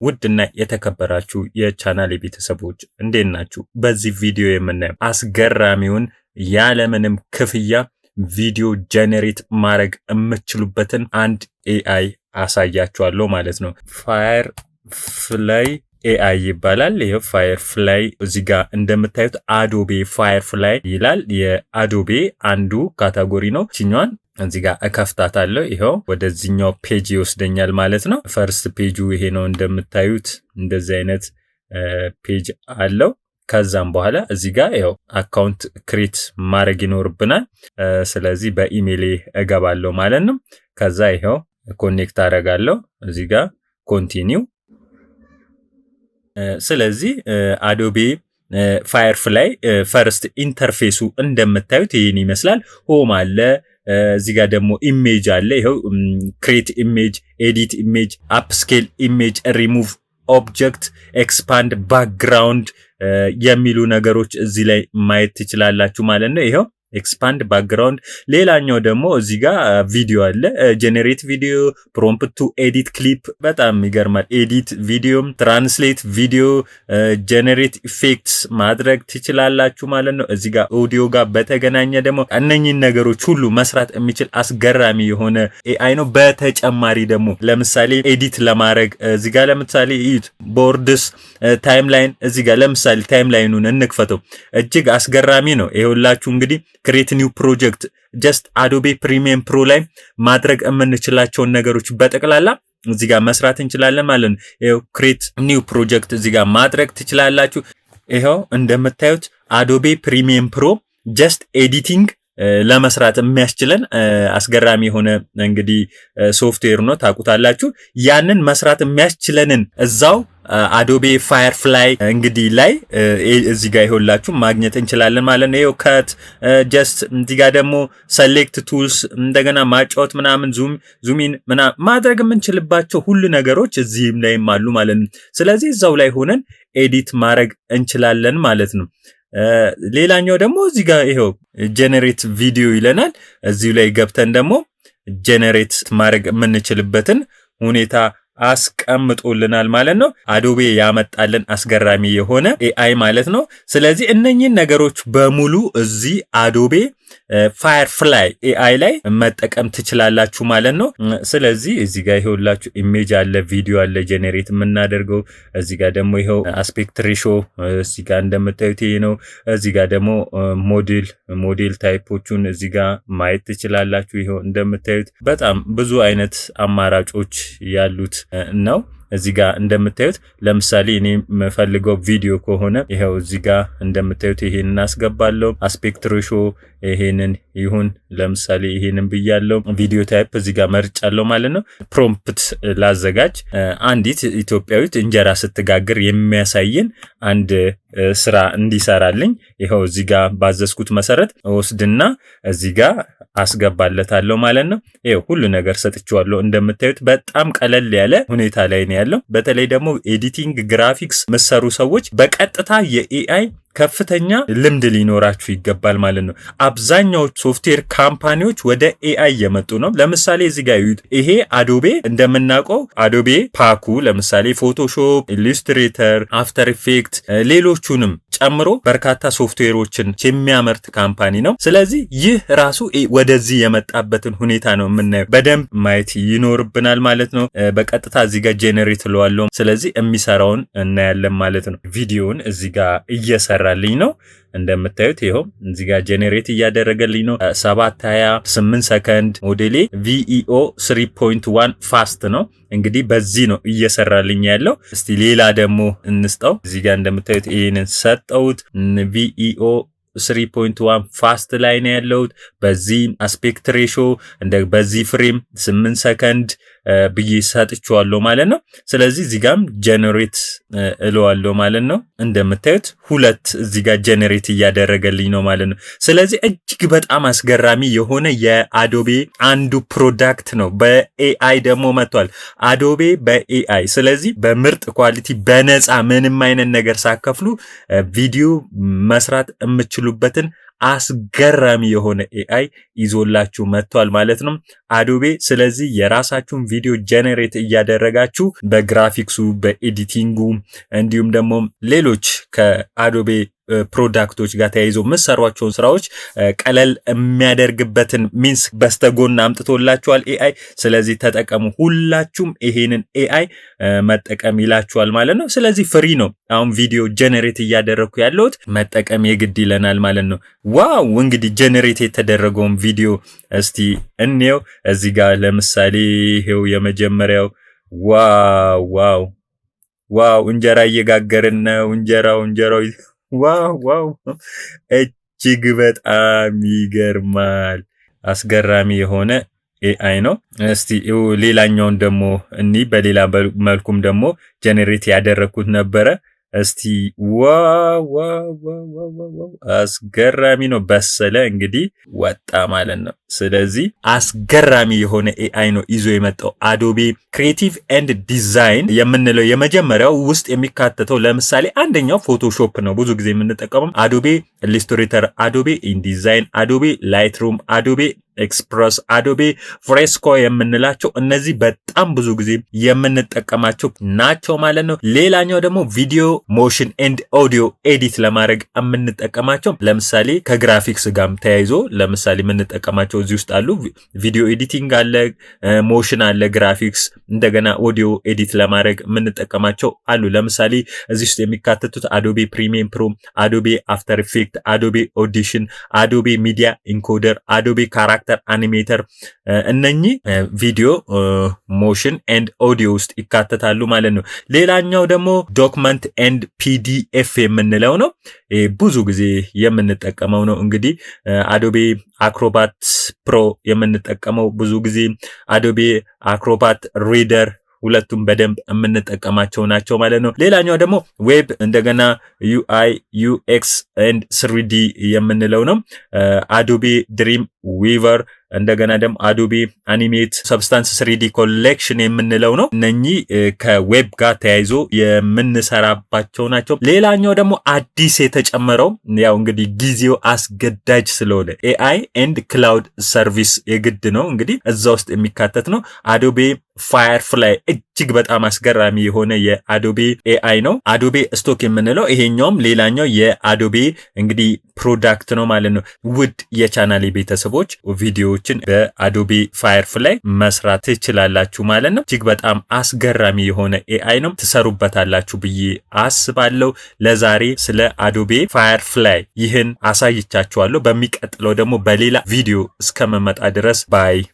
ውድና የተከበራችሁ የቻናሌ ቤተሰቦች እንዴት ናችሁ? በዚህ ቪዲዮ የምናየው አስገራሚውን ያለምንም ክፍያ ቪዲዮ ጀነሬት ማድረግ የምትችሉበትን አንድ ኤአይ አሳያችኋለሁ ማለት ነው። ፋየርፍላይ ኤአይ ይባላል። ይሄው ፋየርፍላይ እዚህ ጋር እንደምታዩት አዶቤ ፋየርፍላይ ይላል። የአዶቤ አንዱ ካታጎሪ ነው። እኛን እዚህ ጋር እከፍታታለሁ። ይሄው ወደዚህኛው ፔጅ ይወስደኛል ማለት ነው። ፈርስት ፔጁ ይሄ ነው። እንደምታዩት እንደዚህ አይነት ፔጅ አለው። ከዛም በኋላ እዚህ ጋር ያው አካውንት ክሬት ማድረግ ይኖርብናል። ስለዚህ በኢሜይሌ እገባለሁ ማለት ነው። ከዛ ይሄው ኮኔክት አደርጋለሁ። እዚህ ጋር ኮንቲኒው። ስለዚህ አዶቤ ፋየርፍላይ ፈርስት ኢንተርፌሱ እንደምታዩት ይሄን ይመስላል። ሆም አለ። እዚህ ጋር ደግሞ ኢሜጅ አለ። ይሄው ክሬት ኢሜጅ፣ ኤዲት ኢሜጅ፣ አፕስኬል ኢሜጅ፣ ሪሙቭ ኦብጀክት፣ ኤክስፓንድ ባክግራውንድ የሚሉ ነገሮች እዚህ ላይ ማየት ትችላላችሁ ማለት ነው። ይሄው ኤክስፓንድ ባክግራውንድ። ሌላኛው ደግሞ እዚህ ጋር ቪዲዮ አለ። ጀነሬት ቪዲዮ፣ ፕሮምፕት ቱ ኤዲት ክሊፕ። በጣም ይገርማል። ኤዲት ቪዲዮ፣ ትራንስሌት ቪዲዮ፣ ጀነሬት ኢፌክትስ ማድረግ ትችላላችሁ ማለት ነው። እዚህ ጋር ኦዲዮ ጋር በተገናኘ ደግሞ እነኚህን ነገሮች ሁሉ መስራት የሚችል አስገራሚ የሆነ ኤአይ ነው። በተጨማሪ ደግሞ ለምሳሌ ኤዲት ለማድረግ እዚህ ጋር ለምሳሌ ቦርድስ ታይምላይን፣ እዚህ ጋር ለምሳሌ ታይምላይኑን እንክፈተው። እጅግ አስገራሚ ነው። ይኸውላችሁ እንግዲህ ክሬት ኒው ፕሮጀክት ጀስት አዶቤ ፕሪሚየም ፕሮ ላይ ማድረግ የምንችላቸውን ነገሮች በጠቅላላ እዚህ ጋር መስራት እንችላለን ማለት ነው። ይሄው ክሬት ኒው ፕሮጀክት እዚህ ጋር ማድረግ ትችላላችሁ። ይሄው እንደምታዩት አዶቤ ፕሪሚየም ፕሮ ጀስት ኤዲቲንግ ለመስራት የሚያስችለን አስገራሚ የሆነ እንግዲህ ሶፍትዌር ነው። ታውቁታላችሁ። ያንን መስራት የሚያስችለንን እዛው አዶቤ ፋየርፍላይ እንግዲህ ላይ እዚህ ጋር ይኸውላችሁ ማግኘት እንችላለን ማለት ነው። ይሄው ከት ጀስት እዚህ ጋር ደግሞ ሰሌክት ቱልስ፣ እንደገና ማጫወት ምናምን ዙሚን ምናምን ማድረግ የምንችልባቸው ሁሉ ነገሮች እዚህም ላይም አሉ ማለት ነው። ስለዚህ እዛው ላይ ሆነን ኤዲት ማድረግ እንችላለን ማለት ነው። ሌላኛው ደግሞ እዚህ ጋር ይሄው ጀነሬት ቪዲዮ ይለናል። እዚሁ ላይ ገብተን ደግሞ ጀነሬት ማድረግ የምንችልበትን ሁኔታ አስቀምጦልናል ማለት ነው። አዶቤ ያመጣልን አስገራሚ የሆነ ኤአይ ማለት ነው። ስለዚህ እነኚህን ነገሮች በሙሉ እዚህ አዶቤ ፋየርፍላይ ኤአይ ላይ መጠቀም ትችላላችሁ ማለት ነው። ስለዚህ እዚህ ጋር ይኸውላችሁ ኢሜጅ አለ፣ ቪዲዮ አለ ጀነሬት የምናደርገው። እዚህ ጋር ደግሞ ይኸው አስፔክት ሬሾ እዚህ ጋር እንደምታዩት ይሄ ነው። እዚህ ጋር ደግሞ ሞዴል ታይፖቹን እዚህ ጋር ማየት ትችላላችሁ። ይኸው እንደምታዩት በጣም ብዙ አይነት አማራጮች ያሉት ነው። እዚህ ጋር እንደምታዩት ለምሳሌ እኔ የምፈልገው ቪዲዮ ከሆነ ይሄው እዚህ ጋር እንደምታዩት ይሄንን አስገባለሁ። አስፔክት ሬሾ ይሄንን ይሁን ለምሳሌ ይሄንን ብያለሁ። ቪዲዮ ታይፕ እዚህ ጋር መርጫለሁ ማለት ነው። ፕሮምፕት ላዘጋጅ። አንዲት ኢትዮጵያዊት እንጀራ ስትጋግር የሚያሳየን አንድ ስራ እንዲሰራልኝ ይሄው እዚህ ጋር ባዘዝኩት መሰረት ወስድና እዚህ ጋር አስገባለታለሁ ማለት ነው። ይሄው ሁሉ ነገር ሰጥቻለሁ። እንደምታዩት በጣም ቀለል ያለ ሁኔታ ላይ ነው ያለው። በተለይ ደግሞ ኤዲቲንግ ግራፊክስ መሰሩ ሰዎች በቀጥታ የኤአይ ከፍተኛ ልምድ ሊኖራችሁ ይገባል ማለት ነው። አብዛኛው ሶፍትዌር ካምፓኒዎች ወደ ኤአይ የመጡ ነው። ለምሳሌ እዚህ ጋር ይሄ አዶቤ እንደምናውቀው አዶቤ ፓኩ ለምሳሌ ፎቶሾፕ፣ ኢሉስትሬተር፣ አፍተር ኢፌክት ሌሎቹንም ጨምሮ በርካታ ሶፍትዌሮችን የሚያመርት ካምፓኒ ነው። ስለዚህ ይህ ራሱ ወደዚህ የመጣበትን ሁኔታ ነው የምናየው። በደንብ ማየት ይኖርብናል ማለት ነው። በቀጥታ እዚህ ጋር ጀነሬት ለዋለው ስለዚህ የሚሰራውን እናያለን ማለት ነው። ቪዲዮውን እዚህ ጋር እየሰራልኝ ነው። እንደምታዩት ይሄው እዚህ ጋር ጀነሬት እያደረገልኝ ነው። 7:28 ሰከንድ ሞዴሌ VEO 3.1 ፋስት ነው። እንግዲህ በዚህ ነው እየሰራልኝ ያለው። እስቲ ሌላ ደግሞ እንስጠው። እዚህ ጋር እንደምታዩት ይሄንን ሰጠውት VEO 3.1 ፋስት ላይ ነው ያለው። በዚህ አስፔክት ሬሾ በዚህ ፍሬም 8 ሰከንድ ብዬ ሰጥቻለሁ ማለት ነው። ስለዚህ እዚህ ጋርም ጀነሬት እለዋለሁ ማለት ነው። እንደምታዩት ሁለት እዚህ ጋር ጀነሬት እያደረገልኝ ነው ማለት ነው። ስለዚህ እጅግ በጣም አስገራሚ የሆነ የአዶቤ አንዱ ፕሮዳክት ነው። በኤአይ ደግሞ መጥቷል አዶቤ በኤአይ። ስለዚህ በምርጥ ኳሊቲ በነፃ ምንም አይነት ነገር ሳከፍሉ ቪዲዮ መስራት የምትችሉበትን አስገራሚ የሆነ ኤአይ ይዞላችሁ መጥቷል ማለት ነው አዶቤ። ስለዚህ የራሳችሁን ቪዲዮ ጀነሬት እያደረጋችሁ በግራፊክሱ በኤዲቲንጉ እንዲሁም ደግሞ ሌሎች ከአዶቤ ፕሮዳክቶች ጋር ተያይዞ የምትሰሯቸውን ስራዎች ቀለል የሚያደርግበትን ሚንስ በስተጎን አምጥቶላችኋል ኤአይ። ስለዚህ ተጠቀሙ። ሁላችሁም ይሄንን ኤአይ መጠቀም ይላችኋል ማለት ነው። ስለዚህ ፍሪ ነው። አሁን ቪዲዮ ጀነሬት እያደረኩ ያለሁት መጠቀም የግድ ይለናል ማለት ነው። ዋው እንግዲህ ጀነሬት የተደረገውን ቪዲዮ እስቲ እንየው። እዚህ ጋር ለምሳሌ ይሄው የመጀመሪያው ዋው ዋው ዋው እንጀራ እየጋገርን ነው። እንጀራው ዋው እጅግ በጣም ይገርማል። አስገራሚ የሆነ ኤአይ ነው። እስቲ ሌላኛውን ደግሞ በሌላ መልኩም ደግሞ ጀነሬት ያደረኩት ነበረ። እስቲ ዋው አስገራሚ ነው። በሰለ እንግዲህ ወጣ ማለት ነው። ስለዚህ አስገራሚ የሆነ ኤአይ ነው ይዞ የመጣው አዶቤ ክሬቲቭ ኤንድ ዲዛይን የምንለው የመጀመሪያው ውስጥ የሚካተተው ለምሳሌ አንደኛው ፎቶሾፕ ነው። ብዙ ጊዜ የምንጠቀመው አዶቤ ኢሉስትሬተር፣ አዶቤ ኢንዲዛይን፣ አዶቤ ላይትሩም፣ አዶቤ ኤክስፕረስ፣ አዶቤ ፍሬስኮ የምንላቸው እነዚህ በጣም ብዙ ጊዜ የምንጠቀማቸው ናቸው ማለት ነው። ሌላኛው ደግሞ ቪዲዮ ሞሽን ኤንድ ኦዲዮ ኤዲት ለማድረግ የምንጠቀማቸው ለምሳሌ ከግራፊክስ ጋር ተያይዞ ለምሳሌ የምንጠቀማቸው እዚህ ውስጥ አሉ። ቪዲዮ ኤዲቲንግ አለ፣ ሞሽን አለ፣ ግራፊክስ እንደገና ኦዲዮ ኤዲት ለማድረግ የምንጠቀማቸው አሉ። ለምሳሌ እዚህ ውስጥ የሚካተቱት አዶቤ ፕሪሚየም ፕሮ፣ አዶቤ አፍተር ኢፌክት፣ አዶቤ ኦዲሽን፣ አዶቤ ሚዲያ ኢንኮደር፣ አዶቤ ካራክተር አኒሜተር እነኚህ ቪዲዮ ሞሽን ኤንድ ኦዲዮ ውስጥ ይካተታሉ ማለት ነው። ሌላኛው ደግሞ ዶክመንት ኤንድ ፒዲኤፍ የምንለው ነው። ብዙ ጊዜ የምንጠቀመው ነው። እንግዲህ አዶቤ አክሮባት ፕሮ የምንጠቀመው ብዙ ጊዜ አዶቤ አክሮባት ሪደር ሁለቱም በደንብ የምንጠቀማቸው ናቸው ማለት ነው። ሌላኛው ደግሞ ዌብ እንደገና ዩአይ ዩኤክስ ኤንድ 3ዲ የምንለው ነው። አዶቤ ድሪም ዊቨር እንደገና ደግሞ አዶቤ አኒሜት ሰብስታንስ 3ዲ ኮሌክሽን የምንለው ነው። እነኚህ ከዌብ ጋር ተያይዞ የምንሰራባቸው ናቸው። ሌላኛው ደግሞ አዲስ የተጨመረው ያው እንግዲህ ጊዜው አስገዳጅ ስለሆነ ኤአይ ኤንድ ክላውድ ሰርቪስ የግድ ነው። እንግዲህ እዛ ውስጥ የሚካተት ነው። አዶቤ ፋየርፍላይ እጅግ በጣም አስገራሚ የሆነ የአዶቤ ኤአይ ነው። አዶቤ ስቶክ የምንለው ይሄኛውም ሌላኛው የአዶቤ እንግዲህ ፕሮዳክት ነው ማለት ነው። ውድ የቻናሌ ቤተሰቦች ቪዲዮዎችን በአዶቤ ፋየርፍላይ መስራት ትችላላችሁ ማለት ነው። እጅግ በጣም አስገራሚ የሆነ ኤአይ ነው። ትሰሩበታላችሁ ብዬ አስባለሁ። ለዛሬ ስለ አዶቤ ፋየርፍላይ ይህን አሳይቻችኋለሁ። በሚቀጥለው ደግሞ በሌላ ቪዲዮ እስከመመጣ ድረስ ባይ